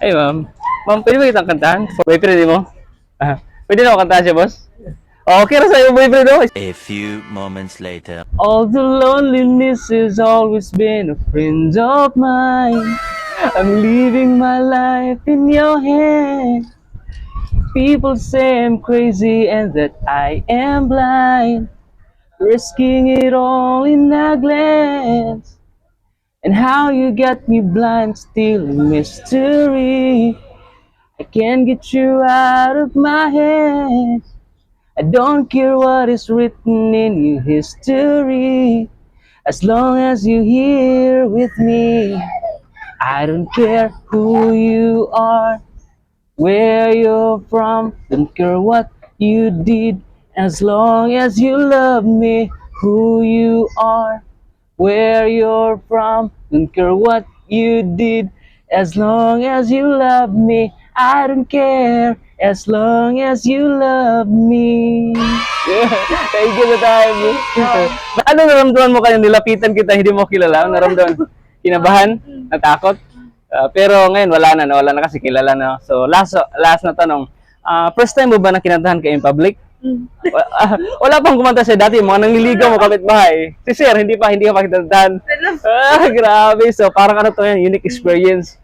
Ay, ma'am. Ma'am, pwede ba kitang kantahan? Boyfriend mo? Pwede na ako kantahan siya, boss? Okay ra sa'yo, boyfriend mo. A few moments later. All the loneliness has always been a friend of mine. I'm living my life in your hands. People say I'm crazy and that I am blind, risking it all in a glance. And how you got me blind, still a mystery. I can't get you out of my head. I don't care what is written in your history, as long as you're here with me. I don't care who you are, where you're from, don't care what you did, as long as you love me. Who you are, where you're from, don't care what you did, as long as you love me. I don't care, as long as you love me. Thank you sa time. Ano naramdaman mo kaya nilapitan kita, hindi mo kilala? Ano naramdaman? Kinabahan? Natakot? Pero ngayon wala na kasi kilala na. So last na tanong. First time mo ba na kinantahan ka in public? Wala pang kumanta siya dati, mga nangliligaw mo kapitbahay. Si Sir, hindi ka pa kinantahan. Grabe. So parang ano to yan, unique experience.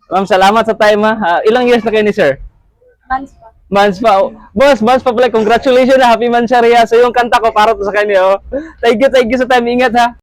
Ma'am, salamat sa time ha. Ilang years na kayo ni Sir? Months pa. Months pa. Months pa pala. Congratulations na. Happy Mansariya. So yung kanta ko para to sa kanya. Oh. Thank you sa time. Ingat ha.